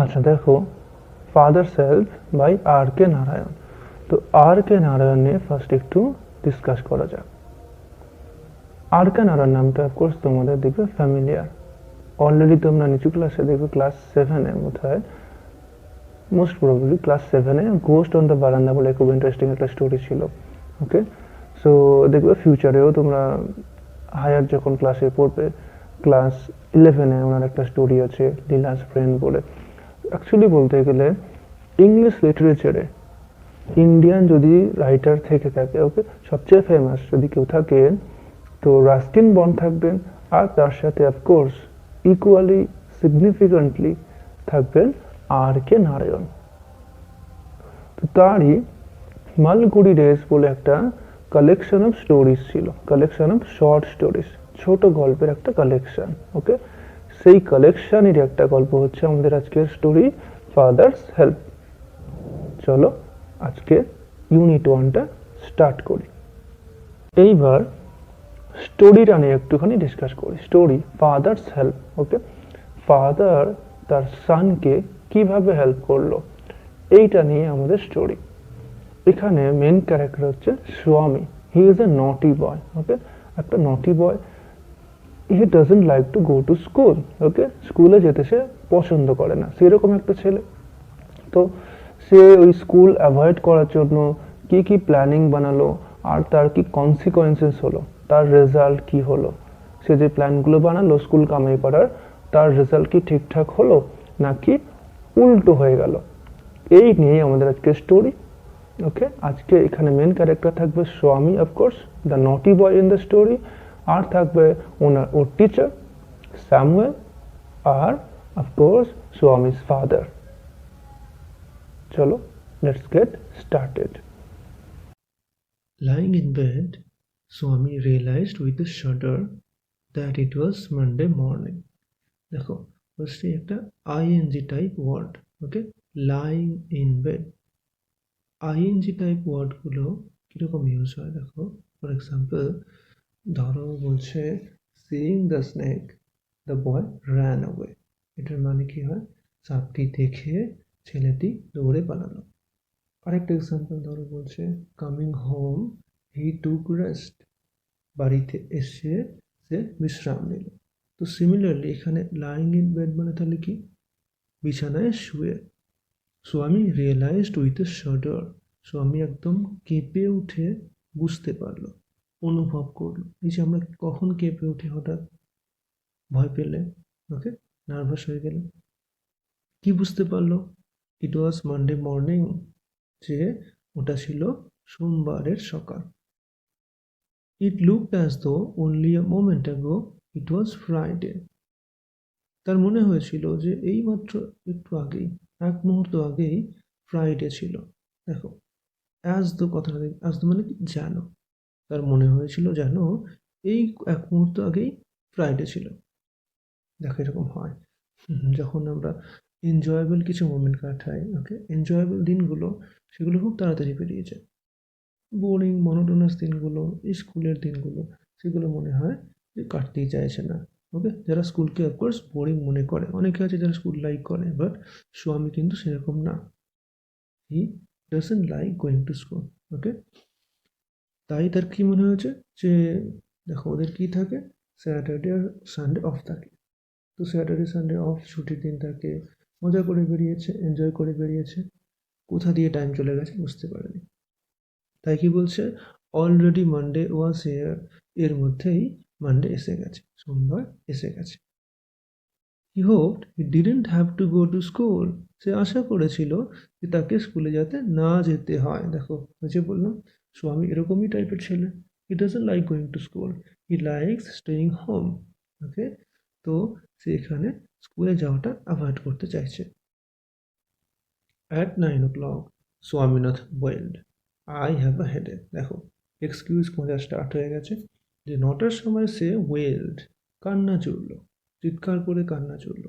আচ্ছা দেখো, father self by আর কে নারায়ণ। তো আর কে নারায়ণ নিয়ে ফার্স্ট একটু ডিসকাস করা যাক। আর কে নারায়ণ নামটা অফকোর্স তোমাদের দেখবে ফ্যামিলিয়ার। অলরেডি তোমরা নিচু ক্লাসে দেখবে, ক্লাস 7-এ বোধহয়, মোস্ট প্রবাবলি ক্লাস 7-এ গোস্ট অন দ্য বারান্দা বলে খুব ইন্টারেস্টিং একটা স্টোরি ছিল। ওকে, সো দেখবে ফিউচারেও তোমরা হায়ার যখন ক্লাসে পড়বে, ক্লাস 11-এ ওনার একটা স্টোরি আছে লীলাস ফ্রেন্ড বলে। অ্যাকচুয়ালি বলতে গেলে ইংলিশ লিটারেচারে ইন্ডিয়ান যদি রাইটার থেকে থাকে, ওকে, সবচেয়ে ফেমাস যদি কেউ থাকেন তো রাস্কিন বন্ড থাকবেন, আর তার সাথে অফকোর্স ইকুয়ালি সিগনিফিকেন্টলি থাকবেন আর কে নারায়ণ। তো তারই মালগুড়ি ডেজ বলে একটা কালেকশন অফ স্টোরিজ ছিল, কালেকশন অফ শর্ট স্টোরিজ, ছোট গল্পের একটা কালেকশন। ওকে, সেই কালেকশনেরই একটা গল্প হচ্ছে আমাদের আজকের স্টোরি, ফাদার্স হেল্প। চলো আজকে ইউনিট 1টা স্টার্ট করি। এইবার স্টোরিটা নিয়ে একটুখানি ডিসকাস করি। Story father's help. Okay, father তার সানকে কিভাবে হেল্প করলো, এইটা নিয়ে আমাদের স্টোরি। এখানে মেন ক্যারেক্টার হচ্ছে স্বামী। হি ইজ এ নটি বয়। ওকে, একটা naughty boy. He doesn't like to go to school. Okay, স্কুলে যেতে সে পছন্দ করে না, সেরকম একটা ছেলে। তো সে ওই স্কুল অ্যাভয়েড করার জন্য কি কি প্ল্যানিং বানালো, আর তার কি কনসিকোয়েন্সেস হলো, তার রেজাল্ট কি হলো। সে যে প্ল্যানগুলো বানালো স্কুল কামাই করার, তার রেজাল্ট কি ঠিকঠাক হলো নাকি উল্টো হয়ে গেল, এই নিয়ে আমাদের আজকে স্টোরি। ওকে, আজকে এখানে মেন ক্যারেক্টার থাকবে স্বামী, অফকোর্স দ্য নটি বয় ইন দ্য স্টোরি, আর থাকবে ওর টিচার স্যামুয়েল, আর অফকোর্স স্বামী's ফাদার। চলো, let's get started. Lying in bed, Swami realized with a shudder that it was Monday morning. দেখো, ফার্স্টে একটা ING type word. Okay, lying in bed. ING type ওয়ার্ডগুলো কীরকম use হয় দেখো। For example, ধরো বলছে seeing the snake the boy ran away. এটার মানে কি হয়? সাপটি দেখে ছেলেটি দৌড়ে পালালো। আরেকটা এক্সাম্পল ধরো বলছে coming home he took rest. বাড়িতে এসে সে বিশ্রাম নিল। তো সিমিলারলি এখানে লাইং ইন বেড মানে তাহলে কি? বিছানায় শুয়ে। স্বামী রিয়েলাইজড উইথ এ শাডার। স্বামী একদম কেঁপে উঠে বুঝতে পারলো, অনুভব করলো। এই যে আমরা কখন কেঁপে উঠি হঠাৎ ভয় পেলে, ওকে, নার্ভাস হয়ে গেলে, কি বুঝতে পারলো? ইট ওয়াজ মানডে মর্নিং, যে ওটা ছিল সোমবারের সকাল। It looked as though only a moment ago it was Friday. তার মনে হয়েছিল যে এইমাত্র একটু আগেই, এক মুহূর্ত আগেই ফ্রাইডে ছিল। দেখো, অ্যাজ দো কথাটা, অ্যাজ দো মানে কি? যেন। তার মনে হয়েছিল যেন এই এক মুহূর্ত আগেই ফ্রাইডে ছিল। দেখো, এরকম হয় যখন আমরা এনজয়েবল কিছু মোমেন্ট কাটাই। ওকে, এনজয়েবল দিনগুলো সেগুলো খুব তাড়াতাড়ি পেরিয়ে যায়। বোরিং মনোটোনাস দিনগুলো, স্কুলের দিনগুলো, সেগুলো মনে হয় যে কাটতেই চাইছে না। ওকে, যারা স্কুলকে অফকোর্স বোরিং মনে করে, অনেকে আছে যারা স্কুল লাইক করে, বাট স্বামী কিন্তু সেরকম না। He doesn't like going to school. Okay, তাই তার কি মনে হয়েছে যে, দেখো ওদের কি থাকে, স্যাটারডে আর সানডে অফ থাকে। তো স্যাটারডে সানডে অফ, ছুটির দিন থাকে, মজা করে বেরিয়েছে, এনজয় করে বেরিয়েছে, কোথা দিয়ে টাইম চলে গেছে বুঝতে পারেনি। তাই কি বলছে? Already Monday was here. এর মধ্যেই মানডে এসে গেছে, সোমবার এসে গেছে। He hoped he didn't have to go to school. সে আশা করেছিল যে তাকে স্কুলে যাতে না যেতে হয়। দেখো, ওই যে বললাম স্বামী এরকমই টাইপের ছেলে। He doesn't like going to school, he likes staying home. Okay, তো সে এখানে স্কুলে যাওয়াটা অ্যাভয়েড করতে চাইছে। At 9 o'clock Swaminath wailed, I have a headache. দেখো, এক্সকিউজ খোঁজা স্টার্ট হয়ে গেছে। যে 9টার সময় সে ওয়েলড, কান্না জুড়ল, চিৎকার করে কান্না জুড়ল।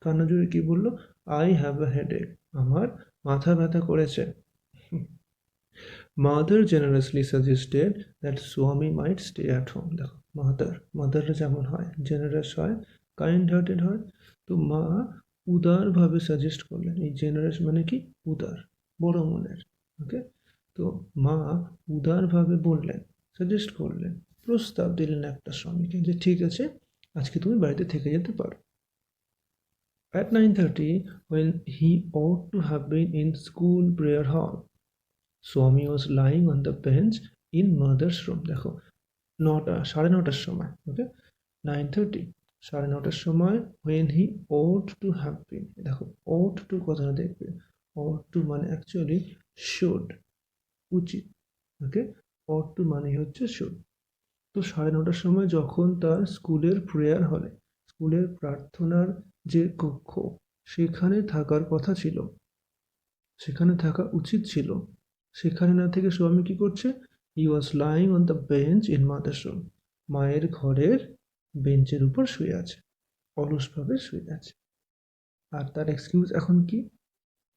কান্না জুড়ে কি বললো? আই হ্যাভ আ হেডেক, আমার মাথা ব্যথা করেছে। মাদার জেনারেসলি সাজেস্টেড দ্যাট স্বামী মাইট স্টে অ্যাট হোম। দেখো, মাদাররা যেমন হয়, জেনারেস হয়, কাইন্ড হার্টেড হয়। তো মা উদারভাবে সাজেস্ট করলেন। এই জেনারেস মানে কি? উদার, বড় মনের। ওকে, তো মা উদারভাবে বললেন, সাজেস্ট করলেন, প্রস্তাব দিলেন একটা স্বামীকে যে ঠিক আছে, আজকে তুমি বাড়িতে থেকে যেতে পারো। At 9:30, when he ought to have been in school prayer hall, Swami was lying on the bench in mother's room. দেখো, 9:30 সময়, ওকে, 9:30, 9:30 সময়, when he ought to have been, দেখো ought to কথাটা দেখবে, ought to মানে অ্যাকচুয়ালি should, উচিত, ওকে, ought to মানে হচ্ছে should। তো 9:30 সময় যখন তার স্কুলের প্রেয়ার হলে, স্কুলের প্রার্থনার যে কক্ষ, সেখানে থাকার কথা ছিল, সেখানে থাকা উচিত ছিল, সেখানে না থেকে স্বামী কি করছে? He was lying on the bench in mother's room, মায়ের ঘরের বেঞ্চের উপর শুয়ে আছে, অলসভাবে শুয়ে আছে। আর তার এক্সকিউজ এখন কি?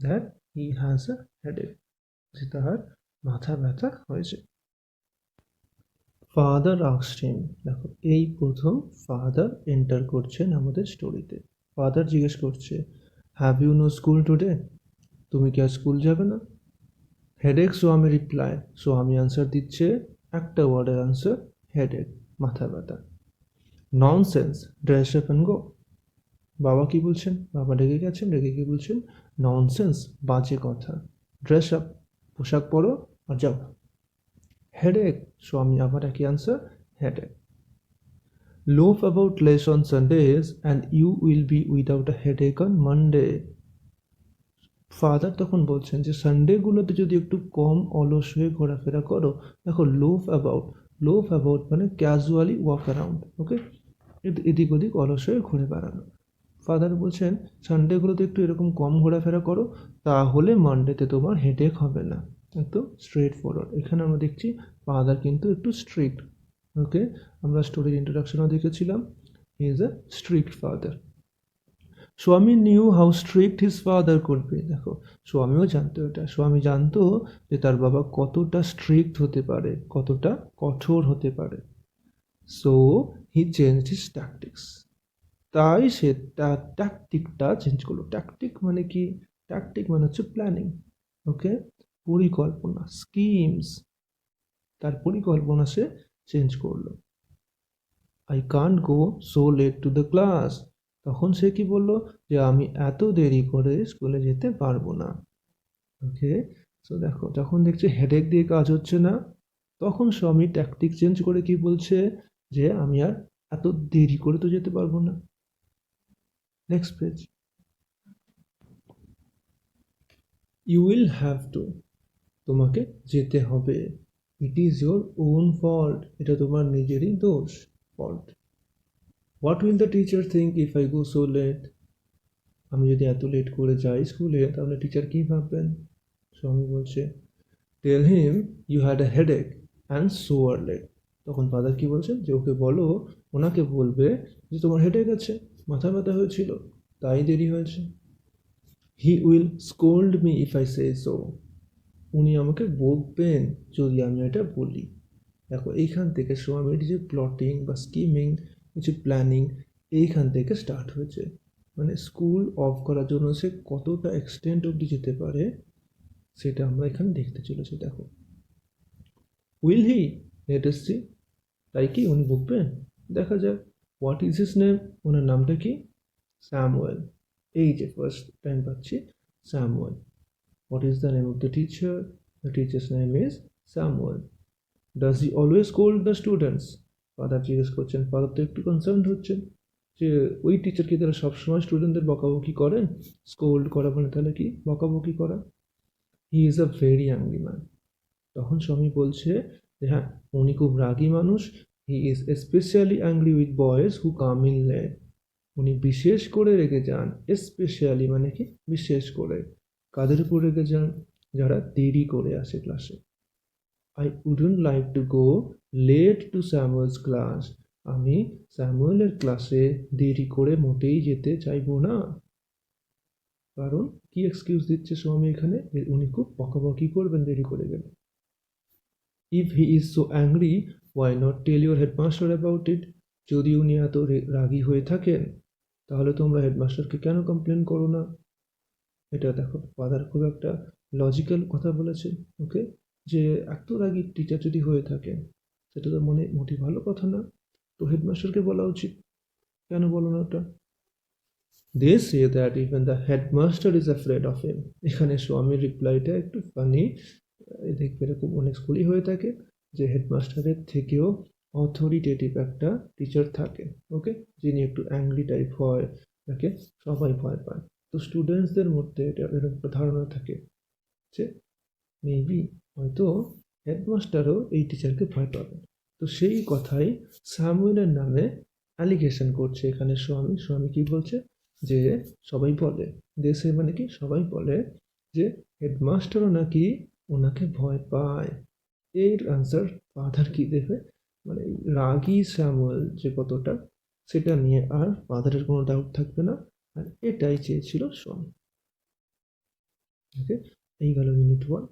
That he has a headache, যে তার মাথা ব্যথা হয়েছে। ফাদার আস্কড হিম, দেখো এই প্রথম ফাদার এন্টার করছেন আমাদের স্টোরিতে। ফাদার জিজ্ঞেস করছে, have you no school today, তুমি কি আজ স্কুল যাবে না? Headache, Swami reply, Swami answer দিচ্ছে, একটা ওয়ার্ডের আনসার, হেডেক, মাথা ব্যথা। Nonsense, dress up and go, বাবা কি বলছেন? বাবা রেগে গেছেন, রেগে গিয়ে বলছেন ননসেন্স, বাজে কথা, ড্রেস আপ, পোশাক পরো আর যাও। হেডেক, স্বামী আবার একই answer, headache. Loaf about less on Sundays and you will be without a headache on Monday. Father তখন বলছেন যে সানডেগুলোতে যদি একটু কম অলস হয়ে ঘোরাফেরা করো, দেখো লোফ অ্যাবাউট, লোফ অ্যাবাউট মানে ক্যাজুয়ালি ওয়াক অ্যারাউন্ড, ওকে, এদিক ওদিক অলস হয়ে ঘুরে বেড়ানো। ফাদার বলছেন সানডেগুলোতে একটু এরকম কম ঘোরাফেরা করো, তাহলে মানডেতে তোমার হেডেক হবে না। একদম স্ট্রেট ফরওয়ার্ড। এখানে আমরা দেখছি ফাদার কিন্তু একটু স্ট্রিক্ট, ওকে, আমরা স্টোরির ইন্ট্রোডাকশনও দেখেছিলাম, he is a strict father. Swami knew how strict his father could be, দেখো স্বামীও জানতো এটা, স্বামী জানতো যে তার বাবা কতটা স্ট্রিক্ট হতে পারে, কতটা কঠোর হতে পারে। So he change his tactics, তাই সে তার ট্যাকটিকটা চেঞ্জ করলো। ট্যাকটিক মানে কি? ট্যাকটিক মানে হচ্ছে প্ল্যানিং, ওকে, পরিকল্পনা, স্কিমস, তার পরিকল্পনা সে চেঞ্জ করলো। I can't go so late to the class, তখন সে কি বলল? যে আমি এত দেরি করে স্কুলে যেতে পারবো না, ওকে। সো দেখো, যখন দেখছে হেডেক দিয়ে কাজ হচ্ছে না, তখন স্বামী ট্যাকটিক চেঞ্জ করে কি বলছে? যে আমি আর এত দেরি করে তো যেতে পারবো না। Next page. You will have to, তোমাকে যেতে হবে। It is your own fault, এটা তোমার নিজেরই দোষ, fault. What will the teacher think if I go so late, আমি যদি এত লেট করে যাই স্কুলে, তাহলে টিচার কী ভাববেন? স্বামী বলছে, tell him you had a headache and so are late, তখন ফাদার কী বলছেন? যে ওকে বলো, ওনাকে বলবে যে তোমার হেডেক আছে, মাথা ব্যথা হয়েছিল, তাই দেরি হয়েছে। He will scold me if I say so, উনি আমাকে বকবেন যদি আমি এটা বলি। দেখো এইখান থেকে স্বামীর যে প্লটিং বা স্কিমিং, কিছু প্ল্যানিং, এইখান থেকে স্টার্ট হয়েছে। মানে স্কুল অফ করার জন্য সে কতটা এক্সটেন্ট অবধি যেতে পারে, সেটা আমরা এখানে দেখতে চলেছি। দেখো, will he, let us see, তাই কি উনি বকবেন? দেখা যাক। হোয়াট ইজ হিজ নেম, ওনার নামটা কি? স্যামুয়েল। এই যে ফার্স্ট টাইম পাচ্ছি Samuel. What is the name of the teacher? The teachers name is Samuel. Does he always scold the students? Father জিজ্ঞেস করছেন, ফাদার তো একটু কনসার্ন হচ্ছেন যে ওই টিচার কি তারা সবসময় স্টুডেন্টদের বকাবকি করেন? স্কোল্ড করা মানে তাহলে কি? বকাবকি করা। He is a very angry man, তখন স্বামী বলছে যে হ্যাঁ, উনি খুব রাগী মানুষ। He is specially angry with boys who come in late, উনি বিশেষ করে রেগে যান। স্পেশালি মানে কি? বিশেষ করে। কাদের উপর রেগে যান? যারা দেরি করে আসে ক্লাসে। I wouldn't like to go late to Samuel's class, আমি স্যামুয়েলের ক্লাসে দেরি করে মোটেই যেতে চাইবো না। কারণ কি এক্সকিউজ দিচ্ছে স্বামী এখানে? উনি খুব বকাবকি করবেন দেরি করে গেলে। If he is so angry, why not tell your headmaster about it, যদি উনি এত রাগী হয়ে থাকেন, তাহলে তোমরা হেডমাস্টারকে কেন কমপ্লেন করো না? এটা দেখো, ফাদার খুব একটা লজিক্যাল কথা বলেছে। ওকে, যে এত রাগী টিচার যদি হয়ে থাকে সেটা তো মনে মোটেই ভালো কথা না। তো হেডমাস্টারকে বলা উচিত, কেন বলো না ওটা? They say that even the headmaster is afraid of him. এখানে স্বামীর রিপ্লাইটা একটু ফানি। দেখবে এরকম অনেক স্কুলই হয়ে থাকে, যে হেডমাস্টারের থেকেও অথরিটেটিভ একটা টিচার থাকে, ওকে, যিনি একটু অ্যাংরি টাইপ হয়, তাকে সবাই ভয় পায়। তো স্টুডেন্টসদের মধ্যে এটা এরকম একটা ধারণা থাকে যে মেবি হয়তো হেডমাস্টারও এই টিচারকে ভয় পাবে। তো সেই কথাই স্যামুয়েলের নামে অ্যালিগেশন করছে এখানে স্বামী। স্বামী কি বলছে? যে সবাই বলে, দেশে মানে কি সবাই বলে যে হেডমাস্টারও নাকি ওনাকে ভয় পায়। এর আনসার ফাদার কি দেবে? মানে এই রাগী স্যামুয়েল যে কতটা, সেটা নিয়ে আর ফাদারের কোনো ডাউট থাকবে না। আর এটাই চেয়েছিল স্বামী। ওকে, এই গেল ইউনিট 1।